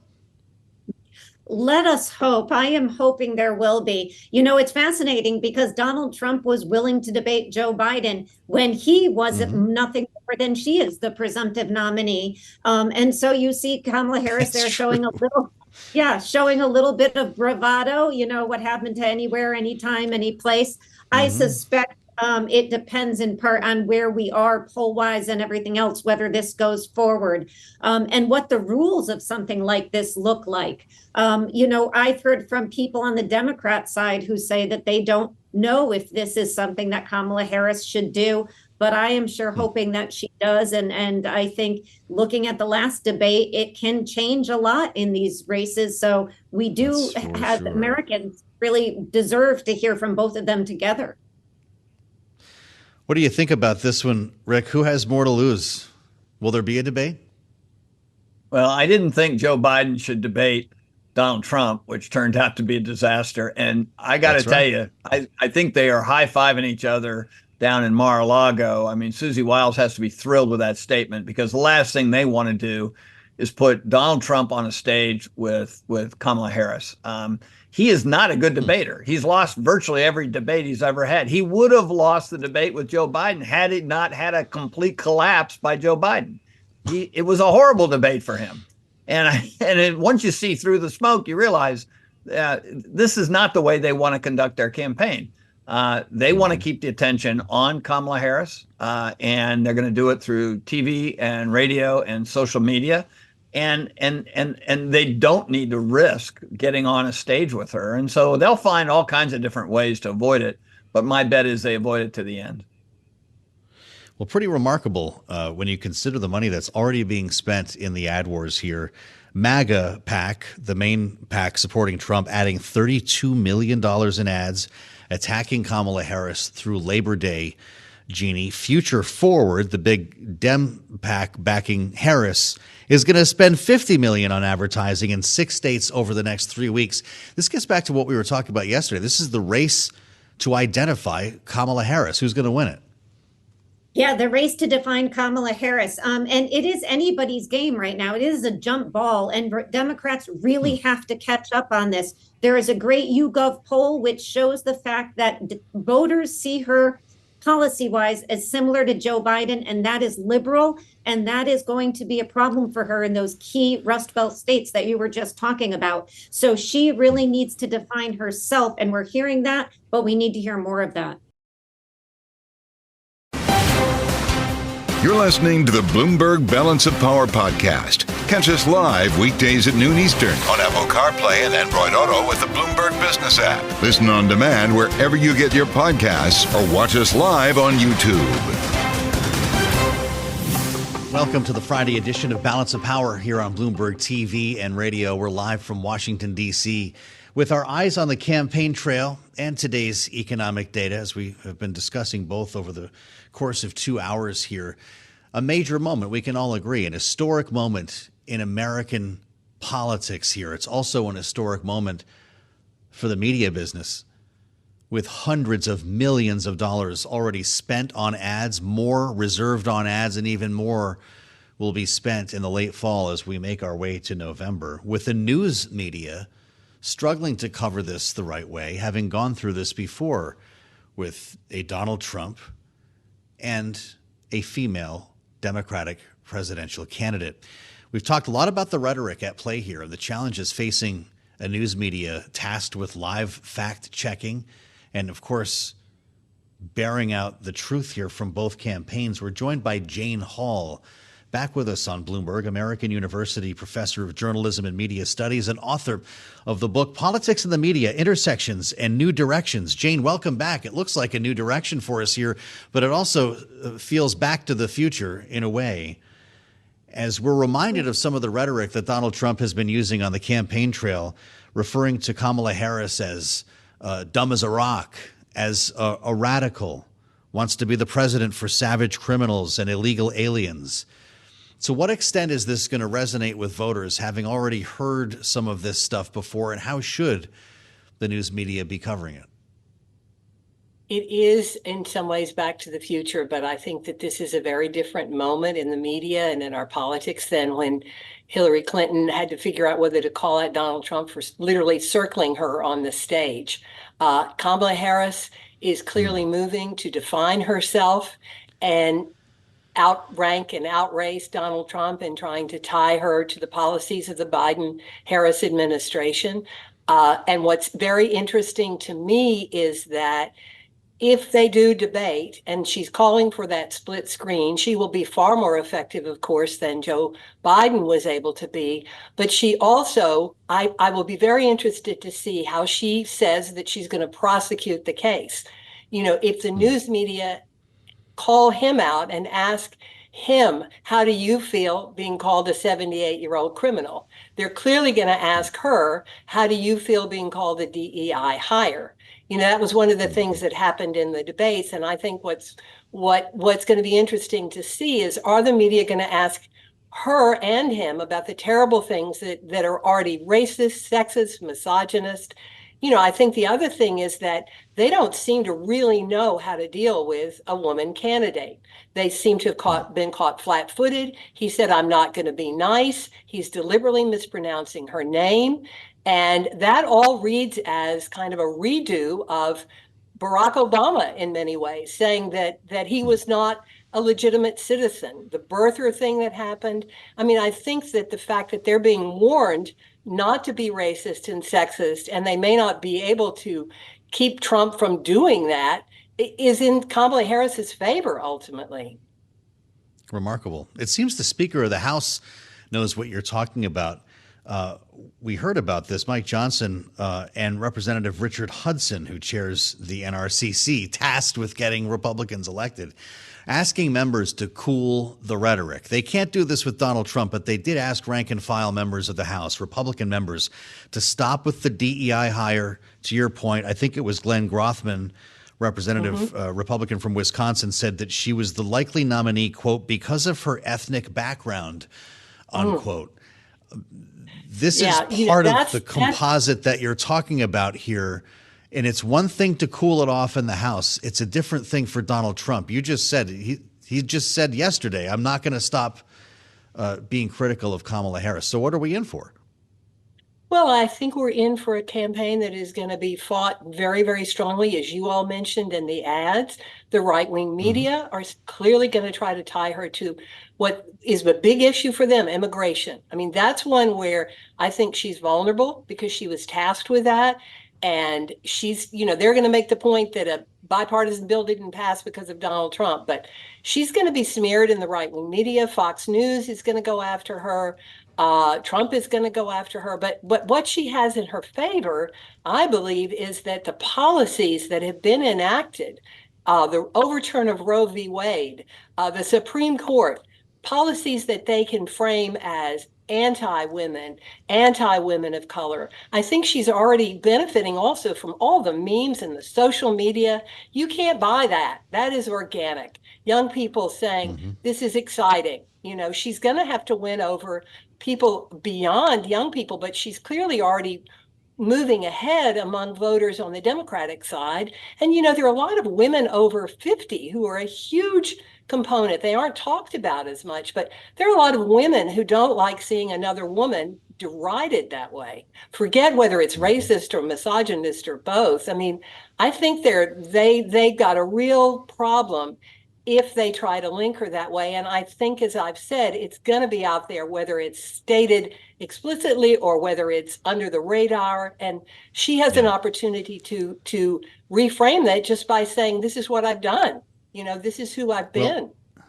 Let us hope. I am hoping there will be. It's fascinating because Donald Trump was willing to debate Joe Biden when he wasn't nothing more than she is the presumptive nominee. And so you see Kamala Harris there showing a little bit of bravado. What happened to anywhere, anytime, any place. I suspect it depends in part on where we are poll-wise and everything else, whether this goes forward, and what the rules of something like this look like. I've heard from people on the Democrat side who say that they don't know if this is something that Kamala Harris should do, but I am sure hoping that she does. And I think looking at the last debate, it can change a lot in these races. So we do have Americans really deserve to hear from both of them together. What do you think about this one, Rick? Who has more to lose? Will there be a debate? Well, I didn't think Joe Biden should debate Donald Trump, which turned out to be a disaster. And I got to tell you, I think they are high-fiving each other down in Mar-a-Lago. I mean, Susie Wiles has to be thrilled with that statement because the last thing they want to do is put Donald Trump on a stage with Kamala Harris. He is not a good debater. He's lost virtually every debate he's ever had. He would have lost the debate with Joe Biden had he not had a complete collapse by Joe Biden. It was a horrible debate for him. And once you see through the smoke, you realize this is not the way they want to conduct their campaign. They want to keep the attention on Kamala Harris, and they're going to do it through TV and radio and social media. And they don't need to risk getting on a stage with her. And so they'll find all kinds of different ways to avoid it. But my bet is they avoid it to the end. Well, pretty remarkable when you consider the money that's already being spent in the ad wars here. MAGA PAC, the main PAC supporting Trump, adding $32 million in ads, attacking Kamala Harris through Labor Day. Jeanne, Future Forward, the big Dem PAC backing Harris, is going to spend $50 million on advertising in 6 states over the next 3 weeks. This gets back to what we were talking about yesterday. This is the race to identify Kamala Harris. Who's going to win it? Yeah, the race to define Kamala Harris. And it is anybody's game right now. It is a jump ball, and Democrats really have to catch up on this. There is a great YouGov poll which shows the fact that voters see her policy-wise as similar to Joe Biden, and that is liberal, and that is going to be a problem for her in those key Rust Belt states that you were just talking about. So she really needs to define herself, and we're hearing that, but we need to hear more of that. You're listening to the Bloomberg Balance of Power podcast. Catch us live weekdays at noon Eastern on Apple CarPlay and Android Auto with the Bloomberg Business app. Listen on demand wherever you get your podcasts or watch us live on YouTube. Welcome to the Friday edition of Balance of Power here on Bloomberg TV and radio. We're live from Washington, D.C. with our eyes on the campaign trail and today's economic data, as we have been discussing both over the course of 2 hours here. A major moment, we can all agree, an historic moment in American politics here. It's also an historic moment for the media business, with hundreds of millions of dollars already spent on ads, more reserved on ads, and even more will be spent in the late fall as we make our way to November, with the news media struggling to cover this the right way, having gone through this before with a Donald Trump and a female Democratic presidential candidate. We've talked a lot about the rhetoric at play here and the challenges facing a news media tasked with live fact checking and, of course, bearing out the truth here from both campaigns. We're joined by Jeanne Hall, back with us on Bloomberg, American University professor of journalism and media studies and author of the book Politics in the Media, Intersections and New Directions. Jeanne, welcome back. It looks like a new direction for us here, but it also feels back to the future in a way, as we're reminded of some of the rhetoric that Donald Trump has been using on the campaign trail, referring to Kamala Harris as dumb as a rock, as a radical, wants to be the president for savage criminals and illegal aliens. To what extent is this going to resonate with voters, having already heard some of this stuff before, and how should the news media be covering it? It is in some ways back to the future, but I think that this is a very different moment in the media and in our politics than when Hillary Clinton had to figure out whether to call out Donald Trump for literally circling her on the stage. Kamala Harris is clearly moving to define herself and outrank and outrace Donald Trump and trying to tie her to the policies of the Biden-Harris administration. And what's very interesting to me is that if they do debate, and she's calling for that split screen, she will be far more effective, of course, than Joe Biden was able to be. But she also, I will be very interested to see how she says that she's going to prosecute the case. You know, if the news media call him out and ask him, how do you feel being called a 78-year-old criminal? They're clearly going to ask her, how do you feel being called a DEI hire? You know, that was one of the things that happened in the debates. And I think what's going to be interesting to see is, are the media going to ask her and him about the terrible things that are already racist, sexist, misogynist? You know, I think the other thing is that they don't seem to really know how to deal with a woman candidate. They seem to have been caught flat-footed. He said, I'm not going to be nice. He's deliberately mispronouncing her name. And that all reads as kind of a redo of Barack Obama in many ways, saying that he was not a legitimate citizen. The birther thing that happened. I mean, I think that the fact that they're being warned not to be racist and sexist, and they may not be able to keep Trump from doing that, is in Kamala Harris's favor, ultimately. Remarkable. It seems the Speaker of the House knows what you're talking about. We heard about this, Mike Johnson and Representative Richard Hudson, who chairs the NRCC, tasked with getting Republicans elected, asking members to cool the rhetoric. They can't do this with Donald Trump, but they did ask rank and file members of the House, Republican members, to stop with the DEI hire. To your point, I think it was Glenn Grothman representative, Republican from Wisconsin, said that she was the likely nominee, quote, because of her ethnic background, unquote. This is part of the composite that you're talking about here. And it's one thing to cool it off in the House. It's a different thing for Donald Trump. You just said, he just said yesterday, I'm not going to stop being critical of Kamala Harris. So what are we in for? Well, I think we're in for a campaign that is going to be fought very, very strongly, as you all mentioned in the ads. The right-wing media are clearly going to try to tie her to what is a big issue for them, immigration. I mean, that's one where I think she's vulnerable because she was tasked with that. And she's, they're going to make the point that a bipartisan bill didn't pass because of Donald Trump, but she's going to be smeared in the right-wing media. Fox News is going to go after her. Trump is going to go after her. But what she has in her favor, I believe, is that the policies that have been enacted, the overturn of Roe v. Wade, the Supreme Court, policies that they can frame as anti-women of color. I think she's already benefiting also from all the memes and the social media. You can't buy that. That is organic. Young people saying, this is exciting. She's going to have to win over people beyond young people, but she's clearly already moving ahead among voters on the Democratic side. And, there are a lot of women over 50 who are a huge component. They aren't talked about as much, but there are a lot of women who don't like seeing another woman derided that way. Forget whether it's racist or misogynist or both. I mean, I think they got a real problem if they try to link her that way. And I think, as I've said, it's going to be out there, whether it's stated explicitly or whether it's under the radar. And she has an opportunity to reframe that just by saying, this is what I've done. This is who I've been. Well,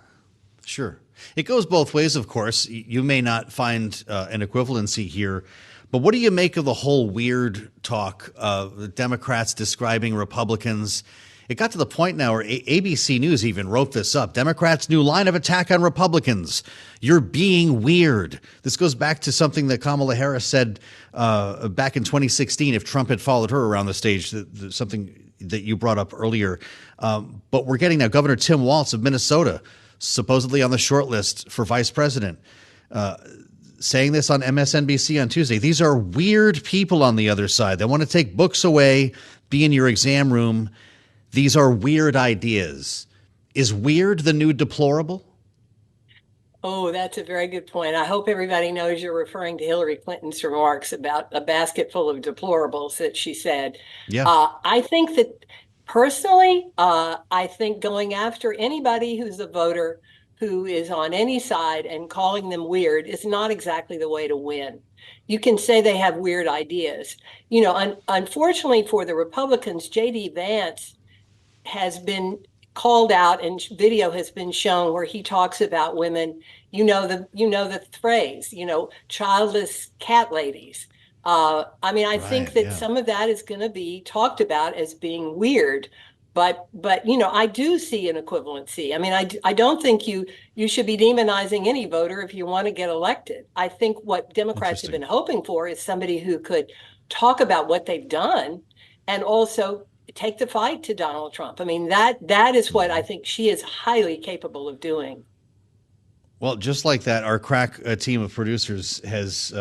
sure. It goes both ways, of course. You may not find an equivalency here, but what do you make of the whole weird talk of the Democrats describing Republicans? It got to the point now where ABC News even wrote this up. Democrats' new line of attack on Republicans. You're being weird. This goes back to something that Kamala Harris said back in 2016, if Trump had followed her around the stage, something that you brought up earlier. But we're getting now Governor Tim Walz of Minnesota, supposedly on the short list for vice president, saying this on MSNBC on Tuesday. These are weird people on the other side. They want to take books away, be in your exam room. These are weird ideas. Is weird the new deplorable? Oh, that's a very good point. I hope everybody knows you're referring to Hillary Clinton's remarks about a basket full of deplorables that she said. Yeah. I think that personally, I think going after anybody who's a voter who is on any side and calling them weird is not exactly the way to win. You can say they have weird ideas. Unfortunately for the Republicans, J.D. Vance has been called out and video has been shown where he talks about women, the phrase, childless cat ladies. I think that some of that is going to be talked about as being weird, but I do see an equivalency. I mean, I don't think you should be demonizing any voter if you want to get elected. I think what Democrats have been hoping for is somebody who could talk about what they've done and also take the fight to Donald Trump. I mean, that is what I think she is highly capable of doing. Well, just like that, our crack team of producers has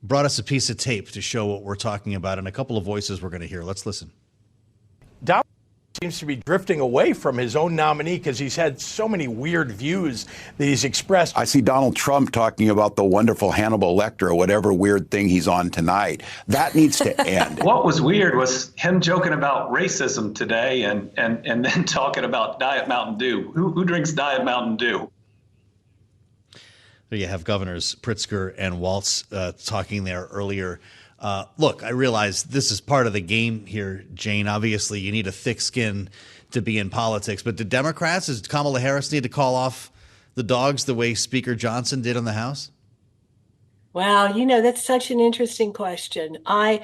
brought us a piece of tape to show what we're talking about and a couple of voices we're going to hear. Let's listen. Donald seems to be drifting away from his own nominee because he's had so many weird views that he's expressed. I see Donald Trump talking about the wonderful Hannibal Lecter or whatever weird thing he's on tonight. That needs to end. What was weird was him joking about racism today and then talking about Diet Mountain Dew. Who drinks Diet Mountain Dew? There you have Governors Pritzker and Walz talking there earlier. Look, I realize this is part of the game here, Jane. Obviously, you need a thick skin to be in politics. But do Democrats, does Kamala Harris need to call off the dogs the way Speaker Johnson did on the House? Wow, that's such an interesting question. I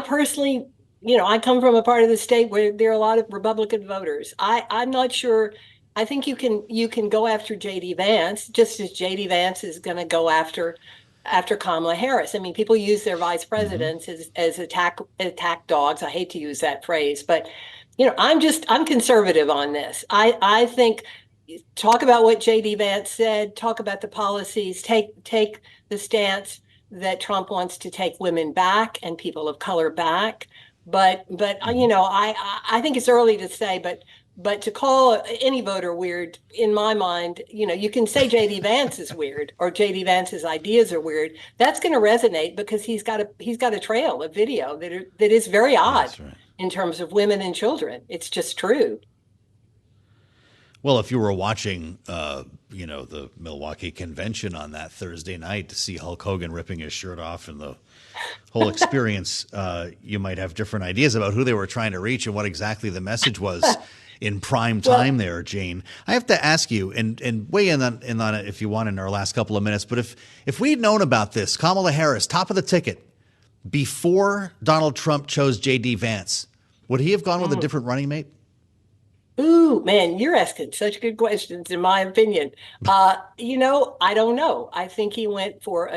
personally, I come from a part of the state where there are a lot of Republican voters. I'm not sure. I think you can go after J.D. Vance, just as J.D. Vance is going to go after Kamala Harris. I mean, people use their vice presidents as attack dogs. I hate to use that phrase, but I'm conservative on this. I think talk about what J.D. Vance said, talk about the policies, take the stance that Trump wants to take women back and people of color back. But I think it's early to say, but to call any voter weird, in my mind, you can say J.D. Vance is weird or J.D. Vance's ideas are weird. That's going to resonate because he's got a trail of video that is very odd in terms of women and children. It's just true. Well, if you were watching, the Milwaukee convention on that Thursday night to see Hulk Hogan ripping his shirt off and the whole experience, you might have different ideas about who they were trying to reach and what exactly the message was in prime time there, Jane. I have to ask you, and weigh in on it if you want in our last couple of minutes, but if we'd known about this, Kamala Harris, top of the ticket, before Donald Trump chose J.D. Vance, would he have gone with a different running mate? Ooh, man, you're asking such good questions, in my opinion. I don't know. I think he went for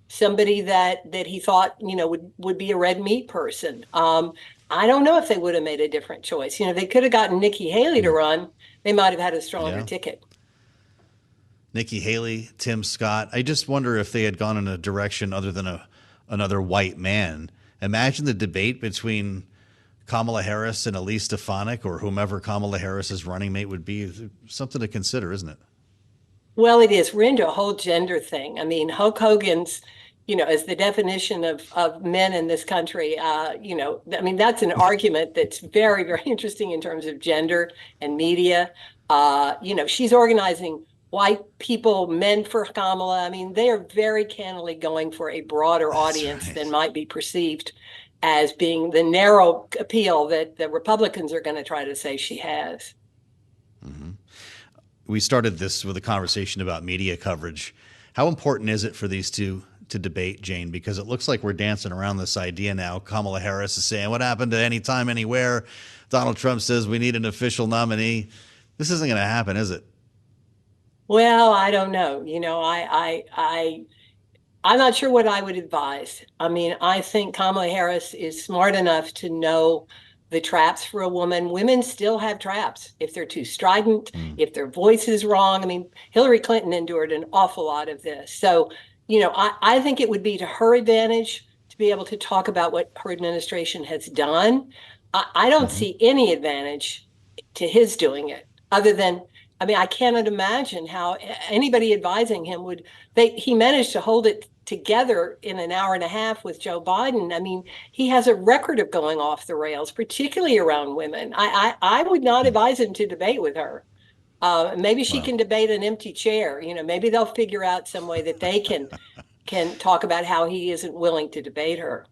somebody that he thought, would be a red meat person. I don't know if they would have made a different choice. They could have gotten Nikki Haley to run. They might have had a stronger ticket. Nikki Haley, Tim Scott. I just wonder if they had gone in a direction other than another white man. Imagine the debate between Kamala Harris and Elise Stefanik or whomever Kamala Harris's running mate would be. Something to consider, isn't it? Well, it is. We're into a whole gender thing. I mean, Hulk Hogan's, as the definition of men in this country, that's an argument that's very, very interesting in terms of gender and media. She's organizing white people, men for Kamala. I mean, they are very candidly going for a broader audience than might be perceived as being the narrow appeal that the Republicans are going to try to say she has. Mm-hmm. We started this with a conversation about media coverage. How important is it for these two to debate, Jane? Because it looks like we're dancing around this idea now. Kamala Harris is saying, what happened to anytime, anywhere? Donald Trump says we need an official nominee. This isn't going to happen, is it? Well, I don't know. I'm not sure what I would advise. I mean, I think Kamala Harris is smart enough to know the traps for a woman. Women still have traps if they're too strident, if their voice is wrong. I mean, Hillary Clinton endured an awful lot of this. So, I think it would be to her advantage to be able to talk about what her administration has done. I don't see any advantage to his doing it other than, I cannot imagine how anybody advising him would. He managed to hold it together in an hour and a half with Joe Biden. I mean, he has a record of going off the rails, particularly around women. I would not advise him to debate with her. Maybe she can debate an empty chair. Maybe they'll figure out some way that they can talk about how he isn't willing to debate her.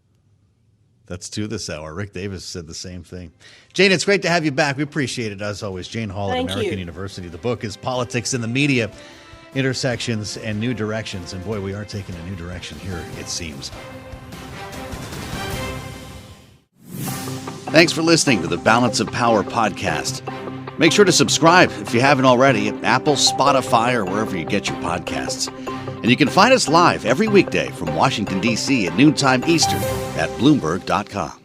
That's 2 this hour. Rick Davis said the same thing. Jane, it's great to have you back. We appreciate it, as always. Jane Hall at American University. The book is Politics in the Media, Intersections and New Directions. And boy, we are taking a new direction here, it seems. Thanks for listening to the Balance of Power podcast. Make sure to subscribe if you haven't already at Apple, Spotify, or wherever you get your podcasts. And you can find us live every weekday from Washington, D.C. at noontime Eastern at Bloomberg.com.